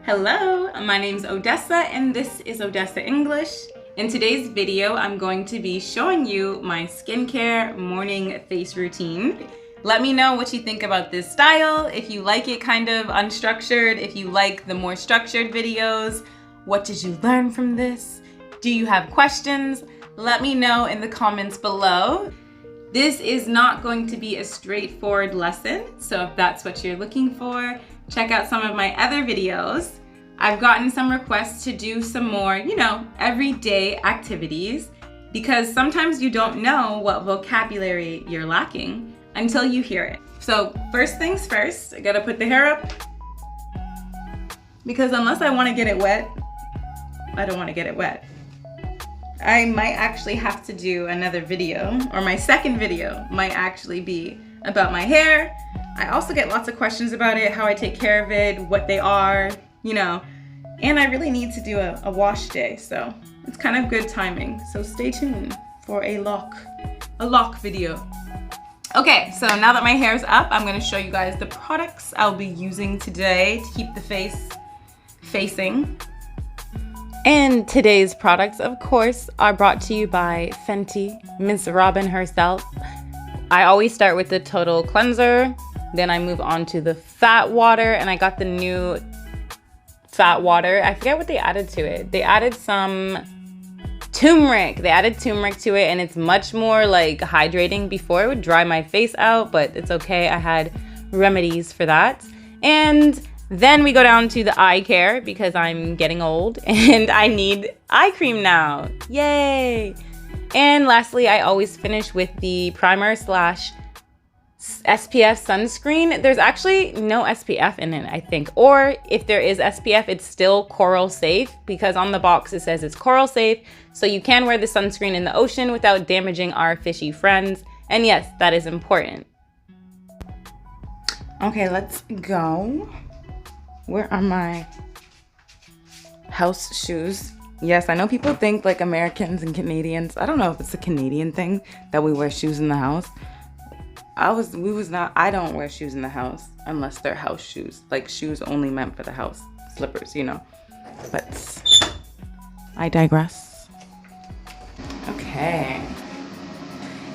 Hello, my name's Odessa and this is Odessa English. In today's video, I'm going to be showing you my skincare morning face routine. Let me know what you think about this style, if you like it kind of unstructured, if you like the more structured videos. What did you learn from this? Do you have questions? Let me know in the comments below. This is not going to be a straightforward lesson, so if that's what you're looking for, check out some of my other videos. I've gotten some requests to do some more, everyday activities because sometimes you don't know what vocabulary you're lacking until you hear it. So first things first, I gotta put the hair up because unless I wanna get it wet, I don't wanna get it wet. I might actually have to do another video, or my second video might actually be about my hair. I also get lots of questions about it, how I take care of it, what they are, and I really need to do a wash day, so it's kind of good timing. So stay tuned for a lock video. Okay, so now that my hair's up, I'm gonna show you guys the products I'll be using today to keep the face facing. And today's products, of course, are brought to you by Fenty, Miss Robin herself. I always start with the Total Cleanser, then I move on to the Fat Water, and I got the new Fat Water. I forget what they added to it. They added some turmeric. They added turmeric to it, and it's much more like hydrating. Before it would dry my face out, but it's okay. I had remedies for that. And then we go down to the eye care because I'm getting old and I need eye cream now. Yay! And lastly, I always finish with the primer / SPF sunscreen. There's actually no SPF in it, I think. Or if there is SPF, it's still coral safe because on the box it says it's coral safe. So you can wear the sunscreen in the ocean without damaging our fishy friends. And yes, that is important. Okay, let's go. Where are my house shoes? Yes, I know people think like Americans and Canadians. I don't know if it's a Canadian thing that we wear shoes in the house. I don't wear shoes in the house unless they're house shoes. Like shoes only meant for the house. Slippers, But I digress. Okay.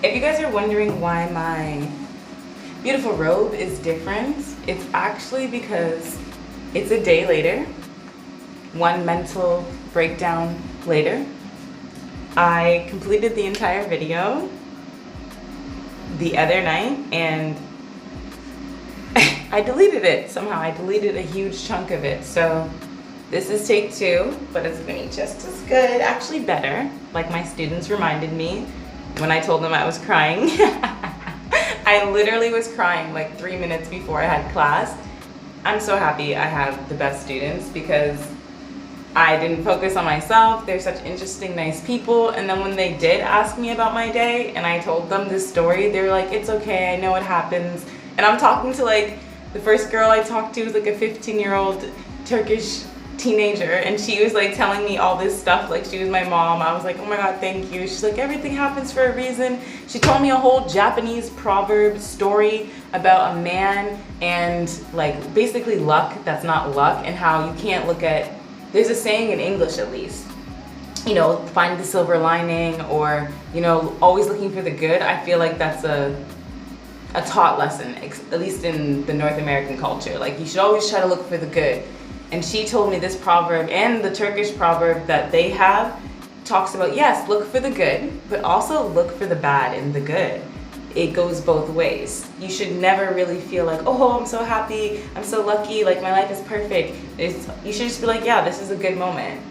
If you guys are wondering why my beautiful robe is different, it's actually because it's a day later, one mental breakdown later. I completed the entire video the other night and I deleted it somehow. I deleted a huge chunk of it. So this is take 2, but it's gonna be just as good, actually better. Like my students reminded me when I told them I was crying. I literally was crying like 3 minutes before I had class. I'm so happy I have the best students because I didn't focus on myself. They're such interesting, nice people. And then when they did ask me about my day and I told them this story, they were like, it's okay, I know what happens. And I'm talking to like, the first girl I talked to was like a 15-year-old Turkish teenager. And she was like telling me all this stuff like she was my mom. I was like, oh my God, thank you. She's like, everything happens for a reason. She told me a whole Japanese proverb story about a man and like basically luck that's not luck and how you can't look at, there's a saying in English at least, find the silver lining or, always looking for the good. I feel like that's a taught lesson, at least in the North American culture. Like you should always try to look for the good. And she told me this proverb and the Turkish proverb that they have talks about, yes, look for the good, but also look for the bad in the good. It goes both ways. You should never really feel like, oh, I'm so happy, I'm so lucky, like my life is perfect. You should just be like, yeah, this is a good moment.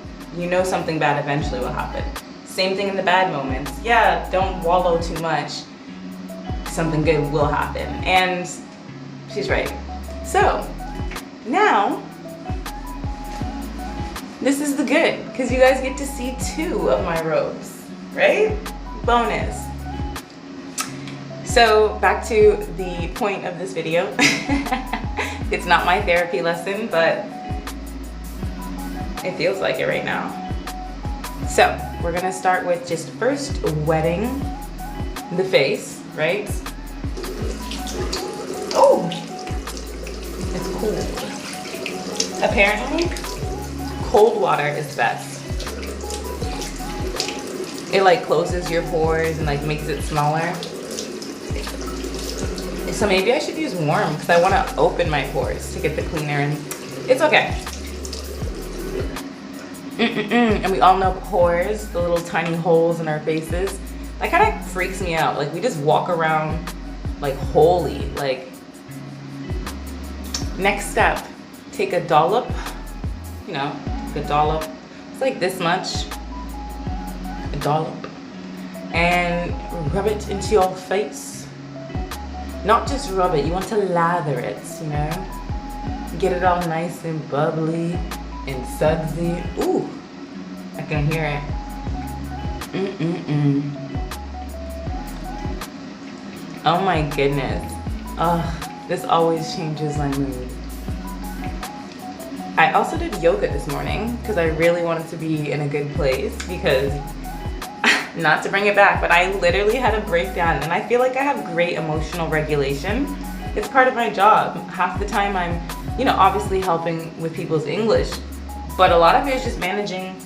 Something bad eventually will happen. Same thing in the bad moments. Yeah, don't wallow too much. Something good will happen. And she's right. So now, this is the good, because you guys get to see 2 of my robes, right? Bonus. So back to the point of this video. It's not my therapy lesson, but it feels like it right now. So we're gonna start with just first wetting the face, right? Oh, it's cool. Apparently, cold water is best. It like closes your pores and like makes it smaller. So maybe I should use warm because I want to open my pores to get the cleaner, and it's okay. And we all know pores, the little tiny holes in our faces. That kind of freaks me out. Like we just walk around like holy. Like next step, take a dollop, you know, a dollop. It's like this much, a dollop, and rub it into your face. Not just rub it, you want to lather it, you know? Get it all nice and bubbly and sudsy. Ooh, I can hear it. Oh my goodness. This always changes my mood. I also did yoga this morning because I really wanted to be in a good place, because not to bring it back, but I literally had a breakdown, and I feel like I have great emotional regulation. It's part of my job. Half the time I'm, you know, obviously helping with people's English, but a lot of it is just managing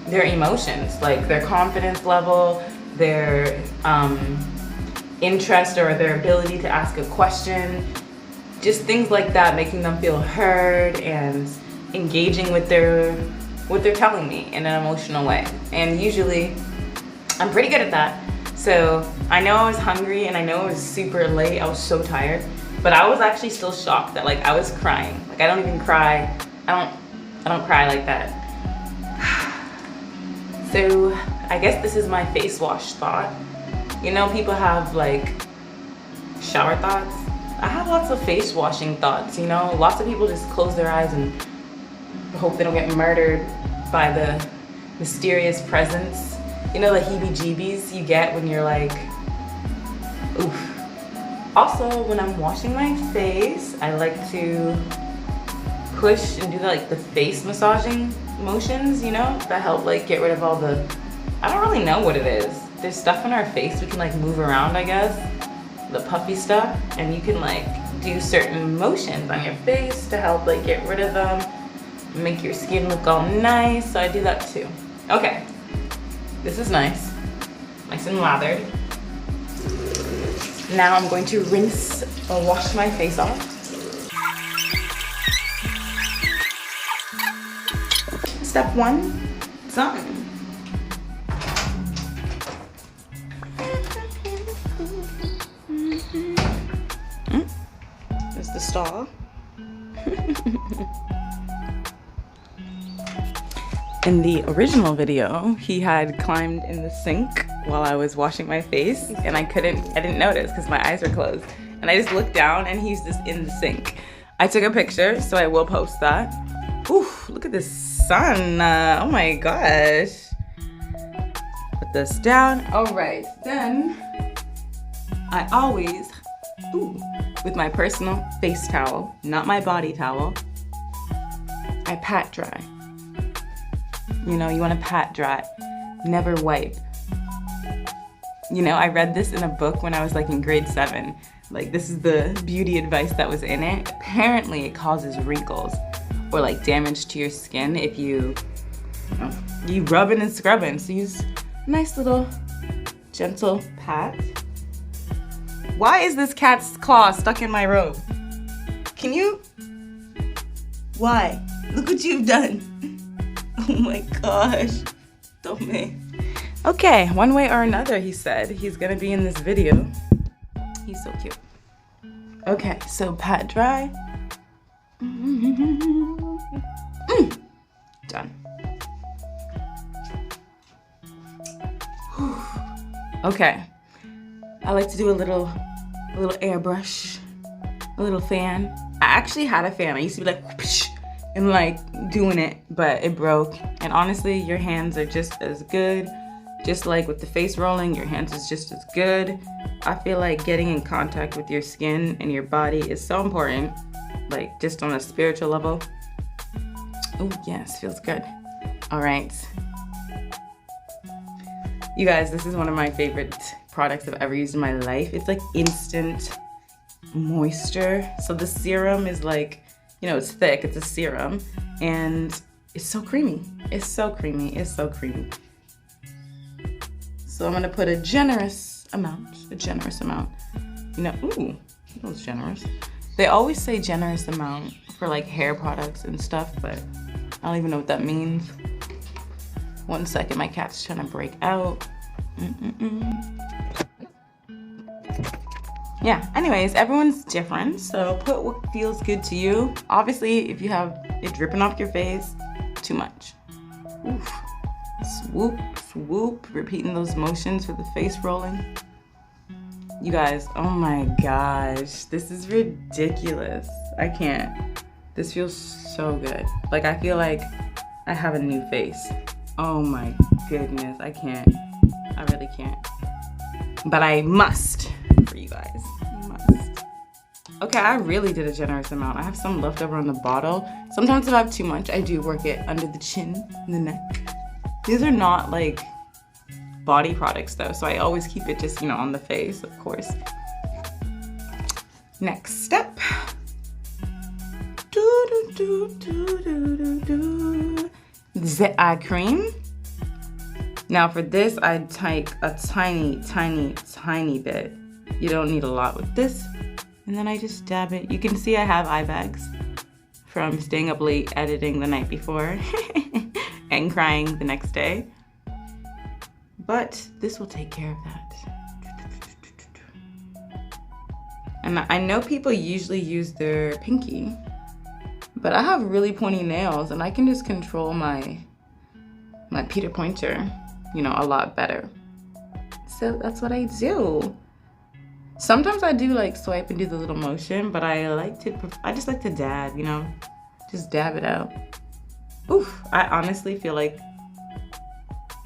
their emotions, like their confidence level, their interest or their ability to ask a question, just things like that, making them feel heard and engaging with what they're telling me in an emotional way. And usually I'm pretty good at that. So I know I was hungry and I know it was super late. I was so tired, but I was actually still shocked that like I was crying. Like I don't even cry. I don't cry like that. So I guess this is my face wash thought. You know, people have like shower thoughts. I have lots of face washing thoughts, you know? Lots of people just close their eyes and hope they don't get murdered by the mysterious presence. You know, the heebie-jeebies you get when you're like, oof. Also, when I'm washing my face, I like to push and do like the face massaging motions, you know, that help like get rid of all the, I don't really know what it is. There's stuff on our face we can like move around, I guess, the puffy stuff, and you can like do certain motions on your face to help like get rid of them, make your skin look all nice. So I do that too. Okay. This is nice and lathered. Now I'm going to rinse or wash my face off. Step one, done. There's the star. In the original video, he had climbed in the sink while I was washing my face, and I didn't notice because my eyes were closed. And I just looked down and he's just in the sink. I took a picture, so I will post that. Ooh, look at this sun. Oh my gosh. Put this down. All right, then I always, with my personal face towel, not my body towel, I pat dry. You know, you want to pat dry, never wipe. You know, I read this in a book when I was like in grade 7. Like, this is the beauty advice that was in it. Apparently it causes wrinkles or like damage to your skin if you rubbing and scrubbing. So use a nice little gentle pat. Why is this cat's claw stuck in my robe? Can you? Why? Look what you've done. Oh my gosh. Don't me. Okay, one way or another, he said he's gonna be in this video. He's so cute. Okay, so pat dry. Done. Okay. I like to do a little airbrush, a little fan. I actually had a fan. I used to be like, whoosh, and like doing it, but it broke. And honestly, your hands are just as good. Just like with the face rolling, your hands is just as good. I feel like getting in contact with your skin and your body is so important, like just on a spiritual level. Oh yes, feels good. All right. You guys, this is one of my favorite products I've ever used in my life. It's like instant moisture. So the serum is like, you know, it's thick, it's a serum. and it's so creamy. It's so creamy. It's so creamy. So I'm gonna put a generous amount. You know, ooh, that was generous. They always say generous amount for like hair products and stuff, but I don't even know what that means. 1 second, my cat's trying to break out. Yeah, anyways, everyone's different, so put what feels good to you. Obviously, if you have it dripping off your face, too much. Oof. Swoop, swoop, repeating those motions for the face rolling. You guys, oh my gosh, this is ridiculous. I can't. This feels so good. Like, I feel like I have a new face. Oh my goodness, I can't. I really can't. But I must for you guys. I must. Okay, I really did a generous amount. I have some left over on the bottle. Sometimes if I have too much, I do work it under the chin and the neck. These are not like body products though, so I always keep it just, you know, on the face, of course. Next step. The eye cream. Now for this, I take a tiny bit. You don't need a lot with this. And then I just dab it. You can see I have eye bags from staying up late editing the night before and crying the next day. But this will take care of that. And I know people usually use their pinky, but I have really pointy nails and I can just control my Peter Pointer, you know, a lot better. So that's what I do. Sometimes I do like swipe and do the little motion, but I just like to dab, you know, just dab it out. Oof, I honestly feel like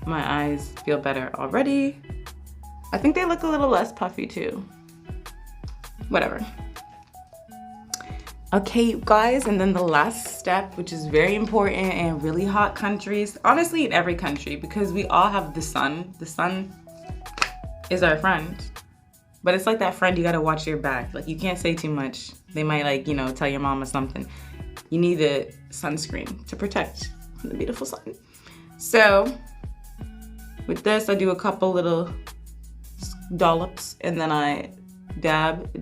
my eyes feel better already. I think they look a little less puffy too. Whatever. Okay, guys, and then the last step, which is very important in really hot countries, honestly in every country, because we all have the sun. The sun is our friend, but it's like that friend you gotta watch your back. Like, you can't say too much. They might, like, you know, tell your mom or something. You need the sunscreen to protect from the beautiful sun. So with this, I do a couple little dollops, and then I dab in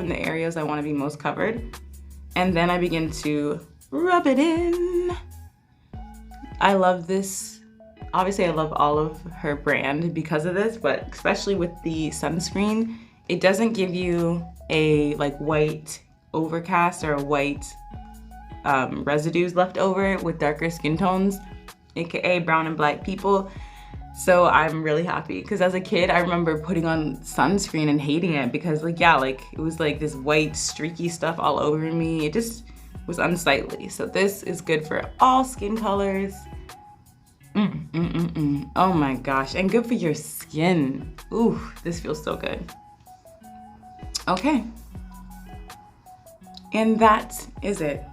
the areas I want to be most covered. And then I begin to rub it in. I love this. Obviously, I love all of her brand because of this, but especially with the sunscreen, it doesn't give you a like white overcast or a white residues left over with darker skin tones, aka brown and black people. So I'm really happy, because as a kid, I remember putting on sunscreen and hating it because, like, yeah, like it was like this white streaky stuff all over me. It just was unsightly. So this is good for all skin colors. Oh my gosh, and good for your skin. Ooh, this feels so good. Okay. And that is it.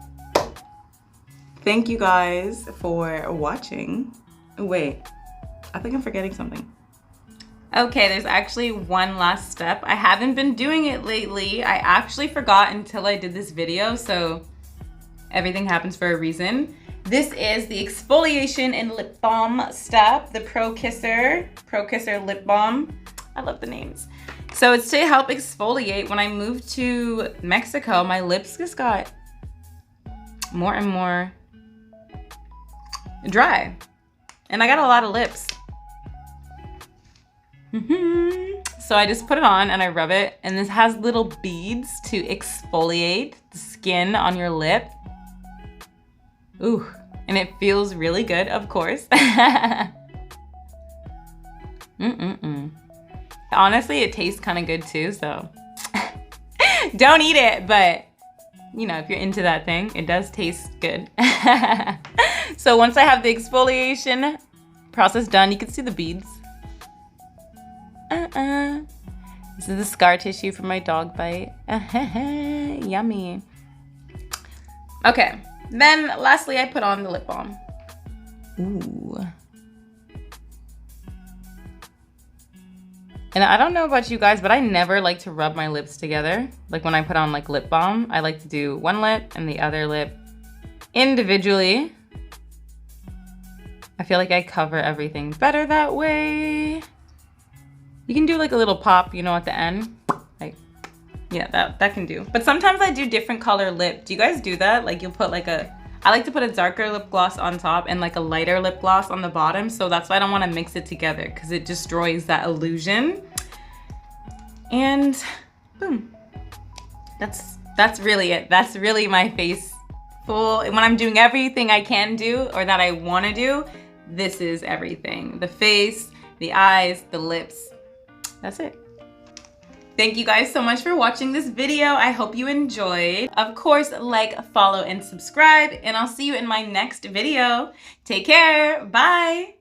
Thank you guys for watching. Wait. I think I'm forgetting something. Okay, there's actually one last step. I haven't been doing it lately. I actually forgot until I did this video, so everything happens for a reason. This is the exfoliation and lip balm step, the Pro Kisser lip balm. I love the names. So it's to help exfoliate. When I moved to Mexico, my lips just got more and more dry. And I got a lot of lips. So I just put it on and I rub it, and this has little beads to exfoliate the skin on your lip. Ooh, and it feels really good, of course. Honestly, it tastes kind of good too, so don't eat it, but you know, if you're into that thing, it does taste good. So once I have the exfoliation process done, you can see the beads. This is the scar tissue from my dog bite. Yummy. Okay, then lastly, I put on the lip balm. Ooh. And I don't know about you guys, but I never like to rub my lips together. Like when I put on like lip balm, I like to do one lip and the other lip individually. I feel like I cover everything better that way. You can do like a little pop, you know, at the end. Like, yeah, that can do. But sometimes I do different color lip. Do you guys do that? Like you'll put like I like to put a darker lip gloss on top and like a lighter lip gloss on the bottom. So that's why I don't want to mix it together because it destroys that illusion. And boom. That's really it. That's really my face full. When I'm doing everything I can do or that I want to do, this is everything. The face, the eyes, the lips. That's it. Thank you guys so much for watching this video. I hope you enjoyed. Of course, like, follow, and subscribe, and I'll see you in my next video. Take care. Bye.